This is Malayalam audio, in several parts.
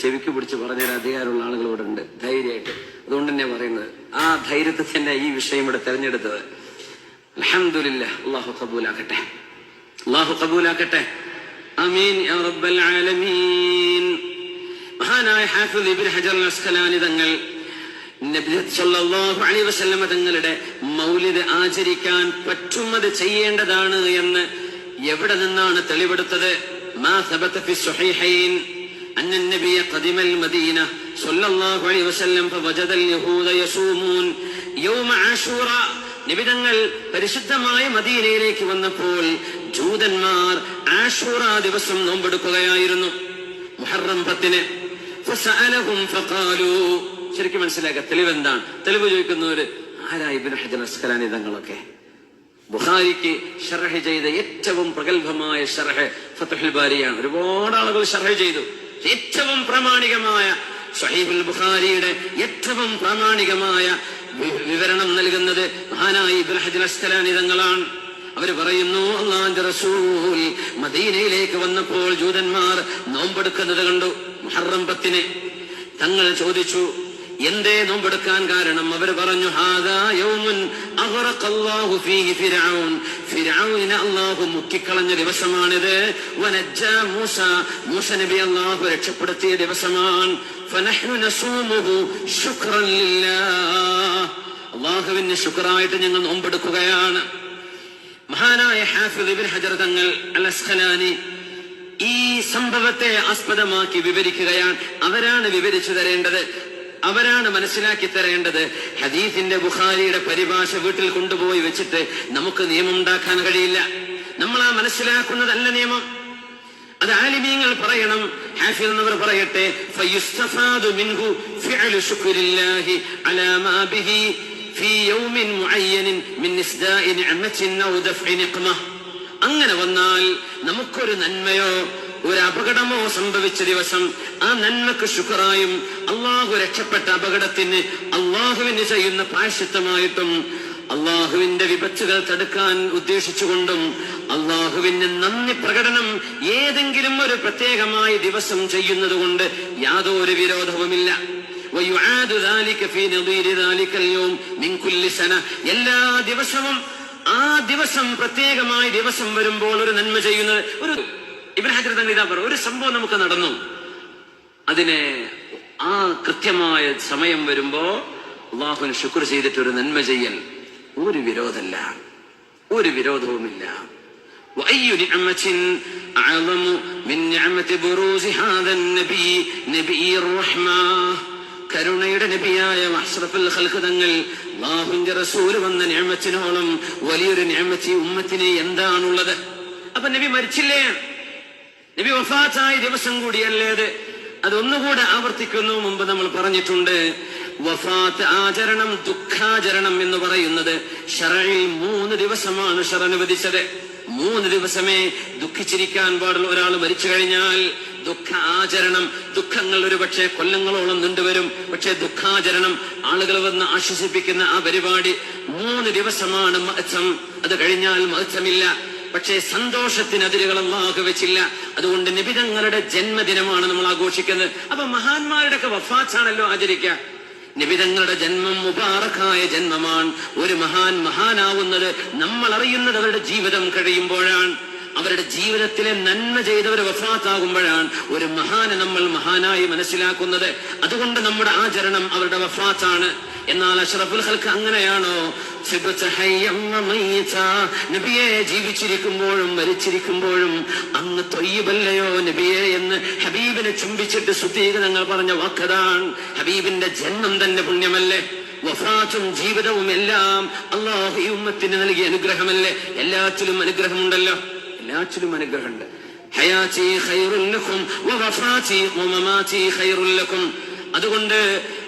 ചെവിക്ക് പിടിച്ച് പറഞ്ഞൊരു അധികാരമുള്ള ആളുകളോട് ഉണ്ട് ധൈര്യമായിട്ട്. അതുകൊണ്ട് തന്നെ പറയുന്നത്, ആ ധൈര്യത്തിൽ തന്നെ ഈ വിഷയം ഇവിടെ തെരഞ്ഞെടുത്തത്. അൽഹംദുലില്ലാഹ്, അല്ലാഹു ഖബൂലാക്കട്ടെ, അല്ലാഹു ഖബൂലാക്കട്ടെ. ആമീൻ യാ റബ്ബൽ ആലമീൻ. മഹാനായ ഹാഫിദ് ഇബ്നു ഹജർ അൽ അസ്ഖലാനി തങ്ങൾ നബി സല്ലല്ലാഹു അലൈഹി വസല്ലം തങ്ങളുടെ മൗലിദ് ആചരിക്കാൻ പറ്റുന്നത് ചെയ്യേണ്ടതാണ് എന്ന് എവിടെ നിന്നാണ് തെളിവെടുത്തത്? മാ സബത ഫി സ്വഹീഹൈൻ അന്ന നബിയ ഖദിമൽ മദീന സല്ലല്ലാഹു അലൈഹി വസല്ലം ഫവജദ അൽ യഹൂദ യസൂമൂൻ യൗമ ആശൂറ. നബി തങ്ങൾ പരിശുദ്ധമായ മദീനയിലേക്ക് വന്നപ്പോൾ ജൂതന്മാർ ആശൂറ ദിവസം നോമ്പെടുക്കുകയായിരുന്നു, മുഹറം 10. ഫസഅലഹും ഫഖാലൂ. ശരിക്കും മനസ്സിലാക്കുക, തെളിവെന്താണ്? തെളിവ് ചോദിക്കുന്നവര് ആരാ? ഇബ്നു ഹജർ അസ്ഖലാനി തങ്ങളൊക്കെ. ബുഖാരിക്ക് ശർഹ് ചെയ്ത ഏറ്റവും പ്രഗത്ഭമായ ശർഹ് ഫത്ഹുൽ ബാരിയാണ്. ഒരുപാട് ആളുകൾ ശർഹ് ചെയ്തു. ഏറ്റവും പ്രാമാണികമായ സ്വഹീഹുൽ ബുഖാരിയുടെ ഏറ്റവും പ്രാമാണികമായ വിവരണം നൽകുന്നത് മഹാനായ ഇബ്നു ഹജർ അസ്ഖലാനി തങ്ങളാണ്. അവർ പറയുന്നു, അല്ലാഹുവിന്റെ റസൂൽ മദീനയിലേക്ക് വന്നപ്പോൾ ജൂതന്മാർ നോമ്പെടുക്കുന്നത് കണ്ടു, മുഹറം 10. തങ്ങൾ ചോദിച്ചു, എന്തേ നോമ്പെടുക്കാൻ കാരണം? അവർ പറഞ്ഞു, ഹാദാ യൗമുൻ അഗ്റഖല്ലാഹു ഫീഹി ഫിർഔൻ. ഫിർഔനെ അല്ലാഹു മുക്കിക്കളഞ്ഞ ദിവസമാണിത്. വനജ്ജാ മൂസ, മൂസ നബി അല്ലാഹു രക്ഷപ്പെടുത്തിയ ദിവസമാണ്. ഫനഹ്നു നസൂമുഹു ശുക്റൻ ലില്ലാഹ്. അല്ലാഹുവിന് ശുക്റായിട്ട് ഞങ്ങൾ നോമ്പെടുക്കുകയാണ്. മഹാനായ ഹാഫിദ് ഇബ്നു ഹജർ തങ്ങൾ അൽ അസ്ഖലാനി ഈ സംഭവത്തെ ആസ്പദമാക്കി വിവരിക്കുകയാണ്. അവരാണ് വിവരിച്ചു തരേണ്ടത്, അവരാണ് മനസ്സിലാക്കി തരേണ്ടത്. ഹദീസിന്റെ ബുഖാരിയുടെ പരിഭാഷ വീട്ടിൽ കൊണ്ടുപോയി വെച്ചിട്ട് നമുക്ക് നിയമം ഉണ്ടാക്കാൻ കഴിയില്ല. നമ്മൾ ആ മനസ്സിലാക്കുന്നതല്ല നിയമം. അത് ആലിമീങ്ങൾ പറയണം. ഹാഫിദ് എന്നവർ പറയട്ടെ, ഫയുസ്തഫാദു മിൻഹു ഫിഅലു ശുക്രില്ലാഹി അലാ മാ ബിഹി ഫീ യൗമിൻ മുഅയ്യനിൻ മിൻ ഇസ്ദാഇ നിഅമത്തിൻ ഔ ദഫ്ഇ നിഖ്മ. അങ്ങനെ വന്നാൽ നമുക്കൊരു നന്മയോ ഒരു അപകടമോ സംഭവിച്ച ദിവസം ആ നന്മക്ക് ശുക്റായും അള്ളാഹു രക്ഷപ്പെട്ട അപകടത്തിന് അള്ളാഹുവിന് ചെയ്യുന്ന പ്രായശ്ചിത്തമായിട്ടും അള്ളാഹുവിന്റെ വിപത്തുകൾ തടുക്കാൻ ഉദ്ദേശിച്ചുകൊണ്ടും അള്ളാഹുവിന് നന്ദി പ്രകടനം ഏതെങ്കിലും ഒരു പ്രത്യേകമായ ദിവസം ചെയ്യുന്നത് കൊണ്ട് യാതൊരു വിരോധവുമില്ല. എല്ലാ ദിവസവും ആ ദിവസം പ്രത്യേകമായ ദിവസം വരുമ്പോൾ ഒരു നന്മ ചെയ്യുന്നത്. ഒരു ഇബ്നു ഹജർ തങ്ങൾ ഇതാ പറ, ഒരു സംഭവം നമുക്ക് നടന്നു, അതിനെ ആ കൃത്യമായ സമയം വരുമ്പോ അള്ളാഹുവിന് ശുക്ർ ചെയ്തിട്ട് ഒരു നന്മ ചെയ്യൽ ഒരു വിരോധമല്ല, ഒരു വിരോധവുമില്ല. وأي نعمة أعظم من نعمة بروز هذا النبي نبي الرحمة. കരുണയുടെ നബിയായ അഷ്റഫുൽ ഖൽഖ് തങ്ങൾ അല്ലാഹുവിന്റെ റസൂൽ വന്ന നിഅമത്തിനോളം വലിയൊരു നിഅമത്ത് ഉമ്മത്തിന് എന്താണുള്ളത്? അപ്പൊ നബി മരിച്ചില്ലേ? നബി വഫാത്തായ ദിവസം കൂടിയല്ലേ? അതൊന്നുകൂടെ ആവർത്തിക്കുന്നു. മുമ്പ് നമ്മൾ പറഞ്ഞിട്ടുണ്ട്, വഫാത്ത് ആചരണം, ദുഃഖാചരണം എന്ന് പറയുന്നത് ശറഇൽ 3 ദിവസമാണ് ശറ അനുവദിച്ചത്. 3 ദിവസമേ ദുഃഖിച്ചിരിക്കാൻ പാടുള്ളൂ. ഒരാൾ മരിച്ചു കഴിഞ്ഞാൽ ദുഃഖ ആചരണം, ദുഃഖങ്ങൾ ഒരുപക്ഷെ കൊല്ലങ്ങളോളം നീണ്ടുവരും. പക്ഷെ ദുഃഖാചരണം, ആളുകൾ വന്ന് ആശ്വസിപ്പിക്കുന്ന ആ പരിപാടി 3 ദിവസമാണ് മഅ്സം. അത് കഴിഞ്ഞാൽ മഅ്സമില്ല. പക്ഷേ സന്തോഷത്തിന് അതിരുകൾ അല്ലാഹു വെച്ചില്ല. അതുകൊണ്ട് നബി തങ്ങളുടെ ജന്മദിനമാണ് നമ്മൾ ആഘോഷിക്കുന്നത്. അപ്പൊ മഹാന്മാരുടെ ഒക്കെ വഫാത്താണല്ലോ ആചരിക്കുക. നബി തങ്ങളുടെ ജന്മം മുബാറക്കായ ജന്മമാണ്. ഒരു മഹാനാവുന്നത് നമ്മൾ അറിയുന്നത് അവരുടെ ജീവിതം കഴിയുമ്പോഴാണ്. അവരുടെ ജീവിതത്തിലെ നന്മ ചെയ്തവർ വഫാത്താകുമ്പോഴാണ് ഒരു മഹാനെ നമ്മൾ മഹാനായി മനസ്സിലാക്കുന്നത്. അതുകൊണ്ട് നമ്മുടെ ആചരണം അവരുടെ വഫാത്താണ്. എന്നാൽ അഷ്റഫുൽ ഖൽഖ് അങ്ങനെയാണോ? നബിയെ ജീവിച്ചിരിക്കുമ്പോഴും മരിച്ചിരിക്കുമ്പോഴും അങ്ങ് ത്വയ്യിബല്ലയോ നബിയെ എന്ന് ഹബീബിനെ ചുംബിച്ചിട്ട് സുദീകങ്ങൾ പറഞ്ഞ വാക്കതാണ്. ഹബീബിന്റെ ജന്മം തന്നെ പുണ്യമല്ലേ? വഫാത്തും ജീവിതവും എല്ലാം അല്ലാഹു ഈ ഉമ്മത്തിന് നൽകിയ അനുഗ്രഹമല്ലേ? എല്ലാത്തിലും അനുഗ്രഹമുണ്ടല്ലോ, എല്ലാത്തിലും അനുഗ്രഹമുണ്ട്. ഹയാതി ഖൈറുൽ ലക്കും വവഫാതി വമമാതി ഖൈറുൽ ലക്കും. അതുകൊണ്ട്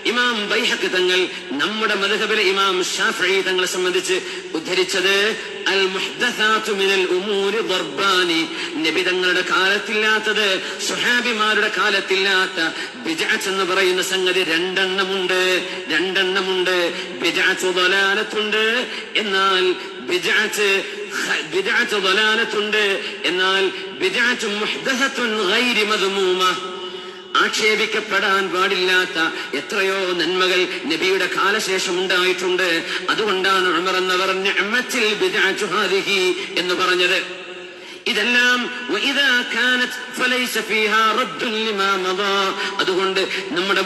ഇമാം ബൈഹഖി തങ്ങൾ നമ്മുടെ മദ്ഹബിലെ ഇമാം ശാഫിഈ തങ്ങളെ സംബന്ധിച്ച് ഉദ്ധരിച്ചത് അൽ മുഹ്ദസാതു മിനൽ ഉമൂരി ദർബാനി. നബി തങ്ങളുടെ കാലത്തില്ലാത്തത്, സ്വഹാബിമാരുടെ കാലത്തില്ലാത്ത ബിദ്അത്ത് എന്ന് പറയുന്ന സംഗതി രണ്ടെണ്ണമുണ്ട്. ബിദ്അത്ത് ദലാലത്തുണ്ട്, എന്നാൽ ബിദ്അത്ത് ദലാലത്തുണ്ട്, എന്നാൽ ബിദ്അത്ത് മുഹ്ദസത്തുൻ ഗൈരി മദ്മൂമ. ആക്ഷേപിക്കപ്പെടാൻ പാടില്ലാത്ത എത്രയോ നന്മകൾ നബിയുടെ കാലശേഷം ഉണ്ടായിട്ടുണ്ട്. അതുകൊണ്ടാണ് ഉമർ എന്നവർ നിഅമത്തിൽ ബിദ്അതു ഹാദിഹി എന്ന് പറഞ്ഞത്. ഇതെല്ലാം അതുകൊണ്ട് നമ്മുടെ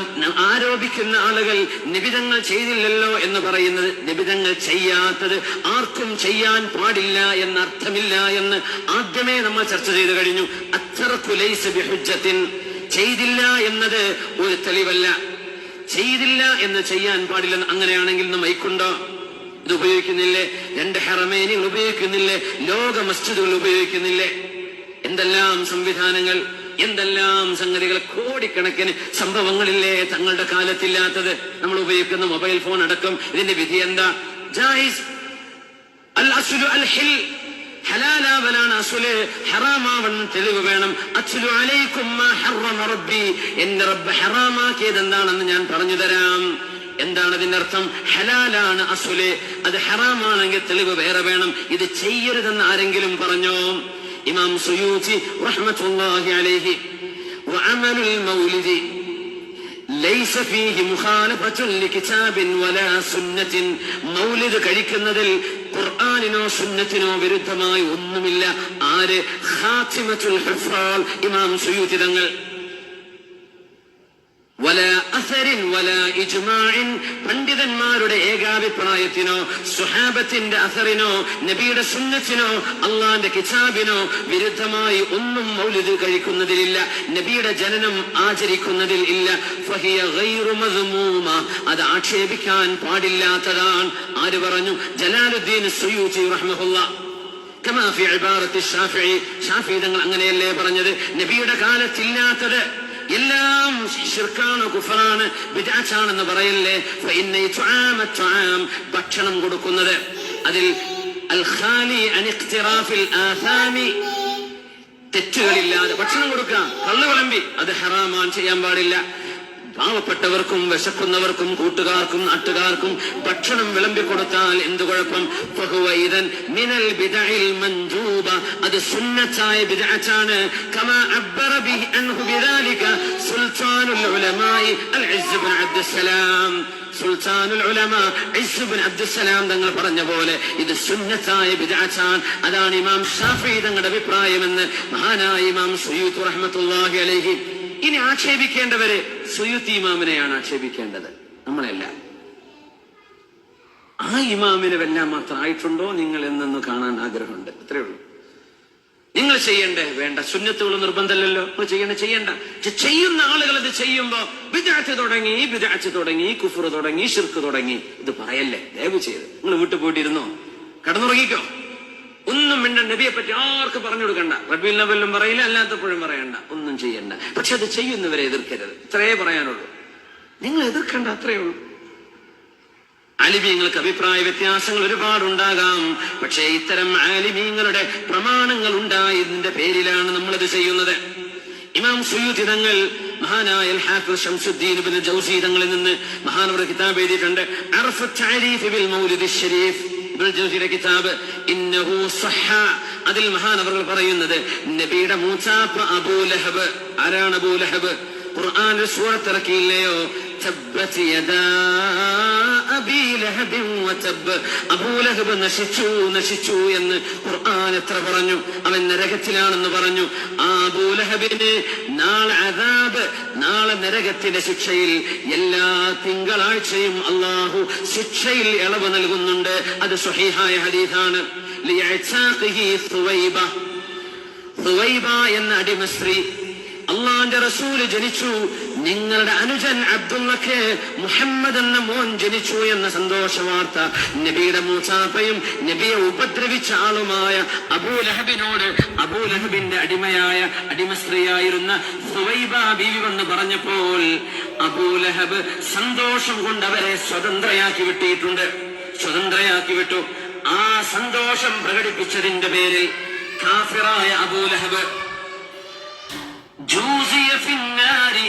ആരോപിക്കുന്ന ആളുകൾ നിബിതങ്ങൾ ചെയ്തില്ലല്ലോ എന്ന് പറയുന്നത്, നിബിതങ്ങൾ ചെയ്യാത്തത് ആർക്കും ചെയ്യാൻ പാടില്ല എന്നർത്ഥമില്ല എന്ന് ആദ്യമേ നമ്മൾ ചർച്ച ചെയ്തു കഴിഞ്ഞു. അത്തറഖു ലൈസ ബിഹുജ്ജത്തിൻ, ചെയ്തില്ല എന്നത് ഒരു തെളിവല്ല. ചെയ്തില്ല എന്ന് ചെയ്യാൻ പാടില്ലെന്ന്. അങ്ങനെയാണെങ്കിൽ ഇന്ന് മൈക്കുണ്ടോ? ഇത് ഉപയോഗിക്കുന്നില്ലേ? 2 ഹറമൈനുകൾ ഉപയോഗിക്കുന്നില്ലേ? ലോക മസ്ജിദുകൾ ഉപയോഗിക്കുന്നില്ലേ? എന്തെല്ലാം സംവിധാനങ്ങൾ, എന്തെല്ലാം സംഗതികൾ, കോടിക്കണക്കിന് സംഭവങ്ങളില്ലേ തങ്ങളുടെ കാലത്തില്ലാത്തത്? നമ്മൾ ഉപയോഗിക്കുന്ന മൊബൈൽ ഫോൺ അടക്കം ഇതിന്റെ വിധി എന്താ? ജായിസ്. അൽ അസ്ലു അൽ ഹിൽ, ഹലാലാവലാണ് അസ്ല്, ഹറാമാവണം തെളിവ് വേണം. അസ്ലു അലൈക്കും മാ ഹറമ റബ്ബി, എന്റെ റബ്ബ് ഹറാമാക്കിയത് എന്താണെന്ന് ഞാൻ പറഞ്ഞു തരാം. എന്താണ് അതിന്റെ അർത്ഥം? ഹലാലാണ് അസ്ല്, അത് ഹറാമാണെങ്കിൽ തെളിവ് വേറെ വേണം. ഇത് ചെയ്യരുതെന്ന് ആരെങ്കിലും പറഞ്ഞോ? ഇമാം സുയൂത്തി റഹ്മത്തുള്ളാഹി അലൈഹി വഅമലുൽ മൗലിദി ലൈസ ഫീഹി മുഖാലഫത്തുൻ ലികിതാബിൻ വലാ സുന്നത്തിൻ, മൗലിദ് കഴിക്കുന്നതിൽ ഖുർആനിനോ സുന്നത്തിനോ വിരുദ്ധമായി ഒന്നുമില്ല. ആര്? ഖാതിമത്തുൽ ഹുഫാൽ ഇമാം സുയൂത്തി തങ്ങൾ. വലാ അസരിൻ വലാ ഇജ്മാഇൻ, പണ്ഡിതന്മാരുടെ ഏകാഭിപ്രായത്തിനോ സ്വഹാബത്തിന്റെ അസറിനോ നബിയുടെ സുന്നത്തിനോ അള്ളാന്റെ കിതാബിനോ വിരുദ്ധമായി ഒന്നും മൗലിദ് കഴിക്കുന്നതിലില്ല, നബിയുടെ ജനനം ആചരിക്കുന്നതിൽ ഇല്ല. ഫഹിയ ഗൈറു മദ്മൂമ, അത് ആക്ഷേപിക്കാൻ പാടില്ലാത്തതാണ്. ആര് പറഞ്ഞു? ജലാലുദ്ദീൻ സുയൂത്തി റഹ്മഹുല്ലാഹ്. കമാ ഫി ഇബാറത്തി ശാഫിഈ, ശാഫിഈ തങ്ങൾ അങ്ങനെയല്ലേ പറഞ്ഞത്? നബിയുടെ കാലത്തില്ലാത്തത് എല്ലാം ശിർക്കാണ്, കുഫറാണ്, ബിദ്അത്താണെന്ന് പറയല്ലേ. ഭക്ഷണം കൊടുക്കുന്നത്, അതിൽ അൽ ഖാലി അൻ ഇഖ്തിറാഫിൽ ആസാമി, തെറ്റുകളില്ലാതെ ഭക്ഷണം കൊടുക്കാം. കള്ളു വിളമ്പി അത് ഹറാമാണ്, ചെയ്യാൻ പാടില്ല. പാവപ്പെട്ടവർക്കും വിശക്കുന്നവർക്കും കൂട്ടുകാർക്കും നാട്ടുകാർക്കും ഭക്ഷണം വിളമ്പിക്കൊടുത്താൽ എന്ത് കുഴപ്പം? മിനൽ ബിദ്അഇൽ മൻജൂബ, അത് സുന്നത്തായ ബിദ്അത്താണ്. കമാ അബ്ബറ ബിഹി അൻഹു ബിദാലിക സുൽത്താനുൽ ഉലമായി അൽ ഇസ്സ് ഇബ്നു അബ്ദുസ്സലാം. സുൽത്താനുൽ ഉലമാ ഇസ്സ് ഇബ്നു അബ്ദുസ്സലാം തങ്ങൾ പറഞ്ഞ പോലെ ഇത് സുന്നത്തായ ബിദ്അത്താണ്. അതാണ് ഇമാം ശാഫിഈ തങ്ങളുടെ അഭിപ്രായമെന്ന് മഹാനായ ഇമാം സുയൂത്തി റഹ്മത്തുള്ളാഹി അലൈഹി. ഇനി ആക്ഷേപിക്കേണ്ടവരെ സുയൂത്തി ഇമാമിനെയാണ് ആക്ഷേപിക്കേണ്ടത്, നമ്മളല്ല. ആ ഇമാമിന് വല്ലാൻ മാത്രം ആയിട്ടുണ്ടോ നിങ്ങൾ എന്നൊന്ന് കാണാൻ ആഗ്രഹമുണ്ട്. അത്രേ ഉള്ളൂ. നിങ്ങൾ ചെയ്യണ്ടേ? വേണ്ട. സുന്നത്തുകൾ നിർബന്ധമല്ലല്ലോ, നിങ്ങൾ ചെയ്യണ്ട. ചെയ്യുന്ന ആളുകൾ അത് ചെയ്യുമ്പോ ബിദ്അത്ത് തുടങ്ങി, കുഫ്ർ തുടങ്ങി, ശിർക്ക് തുടങ്ങി, ഇത് പറയല്ലേ. ദയവ് ചെയ്ത് നിങ്ങൾ വീട്ടിൽ പോയിട്ടിരുന്നോ, കടന്നുറങ്ങിക്കോ, ഒന്നും മിണ്ട. നബിയെ പറ്റി ആർക്ക് പറഞ്ഞു കൊടുക്കണ്ട. റബീഉൽ അവ്വലിലും പറയില്ല, അല്ലാത്തപ്പോഴും പറയണ്ട, ഒന്നും ചെയ്യണ്ട. പക്ഷെ അത് ചെയ്യുന്നവരെ എതിർക്കരുത്, ഇത്രേ പറയാനുള്ളൂ. നിങ്ങൾ എതിർക്കണ്ട, അത്രേ ഉള്ളൂ. ആലിമീങ്ങൾക്ക് അഭിപ്രായ വ്യത്യാസങ്ങൾ ഒരുപാടുണ്ടാകാം. പക്ഷേ ഇത്തരം ആലിമീങ്ങളുടെ പ്രമാണങ്ങൾ ഉണ്ടായതിന്റെ പേരിലാണ് നമ്മളത് ചെയ്യുന്നത്. ഇമാം സുയൂത്തി തങ്ങൾ മഹാനായ അൽ ഹാഫിദ് ശംസുദ്ദീൻ ഇബ്നു ജൗസി തങ്ങളിൽ നിന്ന് മഹാനവർ കിതാബ് എഴുതിയിട്ടുണ്ട്. അർഫു തഅരീഫ് ബിൽ മൗലിദ് ശരീഫ്, ഇബ്നു ജൗസിയുടെ കിതാബ്. ഇന്നഹു സഹ, അതിൽ മഹാനവർ പറയുന്നത് നബിയുടെ മൂച്ചാപ്പ അബൂ ലഹബ്. ആരാണ് അബൂ ലഹബ്? ഖുർആനിൽ സൂറത്ത് ഇറക്കിയില്ലയോ? തബ്ബത് യദാ അബീ ലഹബിൻ വതബ്, അബൂ ലഹബ് നശിച്ചു എന്ന് ഖുർആൻ എത്ര പറഞ്ഞു? അവൻ നരകത്തിലാണെന്ന് പറഞ്ഞു. ആ അബൂ ലഹബിന് നാളെ അദാബ്, നാളെ നരകത്തിന്റെ ശിക്ഷയിൽ എല്ലാ തിങ്കളാഴ്ചയും അല്ലാഹു ശിക്ഷയിൽ ഇളവ് നൽകുന്നുണ്ട്. അത് സ്വഹീഹായ ഹദീസാണ്. ലിയഅ്താഖിഹി സുവൈബ, സുവൈബ എന്ന അടിമ സ്ത്രീ. അള്ളാന്റെ റസൂല് ജനിച്ചു, നിങ്ങളുടെ അനുജൻ അബ്ദുള്ളക്ക് മുഹമ്മദ് എന്ന മോൻ ജനിച്ചു എന്ന സന്തോഷ വാർത്ത നബിയുടെ മൂസാപ്പയും നബിയെ ഉപദ്രവിച്ച ആളുമായ അബൂ ലഹബിനോട്, അബൂ ലഹബിന്റെ അടിമ സ്ത്രീയായിരുന്ന സുവൈബ ബീവി വന്ന് പറഞ്ഞപ്പോൾ അബൂ ലഹബ് സന്തോഷം കൊണ്ട് അവരെ സ്വതന്ത്രയാക്കി വിട്ടു. ആ സന്തോഷം പ്രകടിപ്പിച്ചതിന്റെ പേരിൽ കാഫിറായ അബൂ ലഹബ് ജൂസിയ ഫിന്നാരി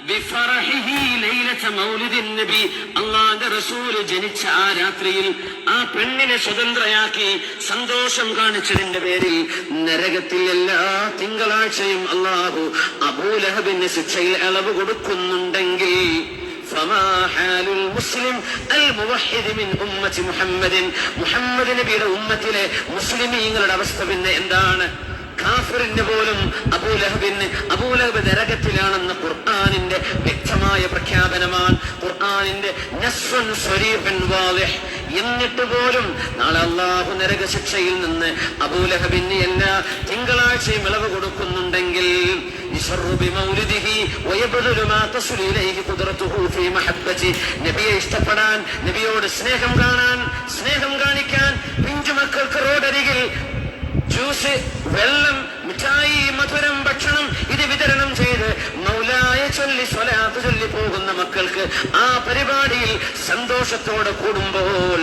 ബിഫറഹിഹി ലൈലത ലൈലത മൗലിദിൻ നബി, അല്ലാഹുവിന്റെ റസൂൽ ജനിച്ച ആ രാത്രിയിൽ ആ പെണ്ണിനെ സ്വതന്ത്രയാക്കി സന്തോഷം കാണിച്ചതിന്റെ പേരിൽ നരകത്തിൽ എല്ലാ തിങ്കളാഴ്ചയും അല്ലാഹു അബൂലഹബിന് ശിക്ഷയിൽ ഇളവ് കൊടുക്കുന്നുണ്ടെങ്കിൽ മുഹമ്മദ് നബിയുടെ ഉമ്മത്തിലെ മുസ്ലിമീങ്ങളുടെ അവസ്ഥ പിന്നെ എന്താണ്? കാഫിറിന് പോലും അബൂലഹബ് നരകത്തിലാണെന്ന് ഖുർആനിന്റെ വ്യക്തമായ പ്രഖ്യാപനമാണ്, ഖുർആനിന്റെ നസ്സുൻ സ്വരീഹുൻ വാളിഹ്. എന്നിട്ട് പോലും നാളെ അല്ലാഹു നരകശിക്ഷയിൽ നിന്ന് അബൂലഹബിന് എല്ലാ തിങ്കളാഴ്ചയും ഇളവ് കൊടുക്കുന്നുണ്ടെങ്കിൽ നബിയെ ഇഷ്ടപ്പെടാൻ, നബിയോട് സ്നേഹം കാണാൻ, സ്നേഹം കാണിക്കാൻ പിഞ്ചുമക്കൾക്ക് റോഡരികിൽ ജ്യൂസ്, വെള്ളം, മിഠായി, മധുരം, ഭക്ഷണം ഇത് വിതരണം ചെയ്ത് മൗലായ ചൊല്ലി സ്വലാത്ത് ചൊല്ലി പോകുന്ന മക്കൾക്ക് ആ പരിപാടിയിൽ സന്തോഷത്തോടെ കൂടുമ്പോൾ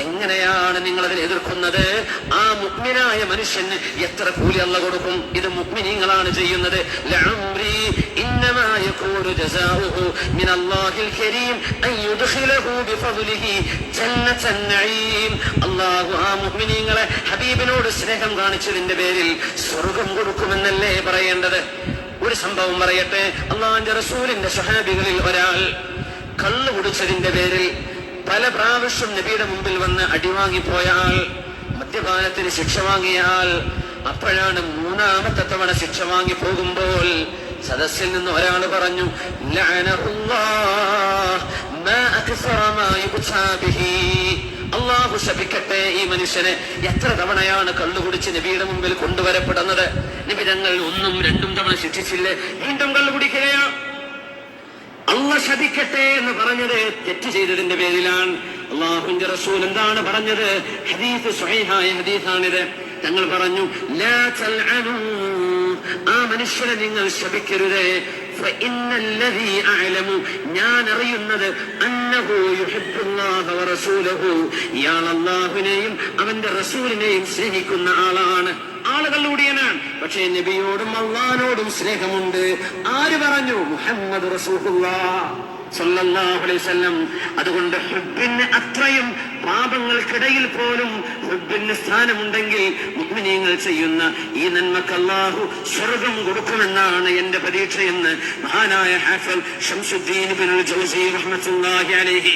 എങ്ങനെയാണ് നിങ്ങൾ അതിനെ എതിർക്കുന്നത്? ആ മുഅ്മിനായ മനുഷ്യന് എത്ര കൂലി അല്ലാഹു കൊടുക്കും? ഇത് മുഅ്മിനീങ്ങളാണ് ചെയ്യുന്നത്. ലഅംരി ഇന്നമാ യകൂനു ജസാഉഹു മിനല്ലാഹിൽ കരീം അൻ യുദ്ഖിലഹു ബിഫദ്ലിഹി ജന്നത്തൻ നഈം. അല്ലാഹു ആ മുഅ്മിനീങ്ങളെ ഹബീബിനോട് സ്നേഹം കാണിച്ചതിന്റെ പേരിൽ സ്വർഗം കൊടുക്കുമെന്നല്ലേ പറയേണ്ടത്? ഒരു സംഭവം പറയട്ടെ. അല്ലാഹുവിന്റെ റസൂലിന്റെ സ്വഹാബികളിൽ ഒരാൾ കള്ളു കുടിച്ചതിന്റെ പേരിൽ പല പ്രാവശ്യം നബിയുടെ മുമ്പിൽ വന്ന് അടിവാങ്ങിപ്പോയ ആൾ, മദ്യപാനത്തിന് ശിക്ഷ വാങ്ങിയ ആൾ, അപ്പോഴാണ് മൂന്നാമത്തെ തവണ ശിക്ഷ വാങ്ങി പോകുമ്പോൾ സദസ്സിൽ നിന്ന് ഒരാൾ പറഞ്ഞു, അല്ലാഹു ശപിക്കട്ടെ ഈ മനുഷ്യനെ. എത്ര തവണയാണ് കള്ളുകുടിച്ച് നബിയുടെ മുമ്പിൽ കൊണ്ടുവരപ്പെടുന്നത്? നബി തങ്ങൾ 1ഉം 2ഉം തവണ ശിക്ഷിച്ചില്ലേ, വീണ്ടും കള്ളു കുടിക്കുകയാണ്. അല്ലാഹു ശപിക്കട്ടെ എന്ന് പറഞ്ഞത് തെറ്റ് ചെയ്തതിന്റെ പേരിലാണ്. അല്ലാഹുവിന്റെ റസൂൽ എന്താണ് പറഞ്ഞത്? ഹദീസ് സ്വഹീഹായ ഹദീസാണിത്. തങ്ങൾ പറഞ്ഞു, ലാ തൽഅനൂ, ആ മനുഷ്യനെ നിങ്ങൾ ശപിക്കരുത്. ഫഇന്നല്ലദീ അഅലമു, ഞാൻ അറിയുന്നത്, അന്നഹു യുഹിബ്ബുല്ലാഹ വറസൂലഹു, ഇയാൾ അല്ലാഹുവിനെയും അവന്റെ റസൂലിനെയും സ്നേഹിക്കുന്ന ആളാണ്. ആളുകളുടിയനാണ്, പക്ഷേ നബിയോടും അള്ളാഹിനോടും സ്നേഹമുണ്ട്. ആര് പറഞ്ഞു? മുഹമ്മദ് റസൂലുള്ളാഹ് സ്വല്ലല്ലാഹു അലൈഹി വസല്ലം. അതുകൊണ്ട് ഹുബ്ബിന് അത്രയും പാപങ്ങൾക്കിടയിൽ പോലും ഹുബ്ബിന് സ്ഥാനമുണ്ടെങ്കിൽ മുഅ്മിനീങ്ങൾ ചെയ്യുന്ന ഈ നന്മക്ക് അല്ലാഹു സ്വർഗം കൊടുക്കുമെന്നാണ് എന്റെ പ്രതീക്ഷയെന്ന് മഹാനായ ഹാഫിൾ ശംസുദ്ദീൻ ഇബ്നുൽ ജൗസി റഹ്മത്തുള്ളാഹി അലൈഹി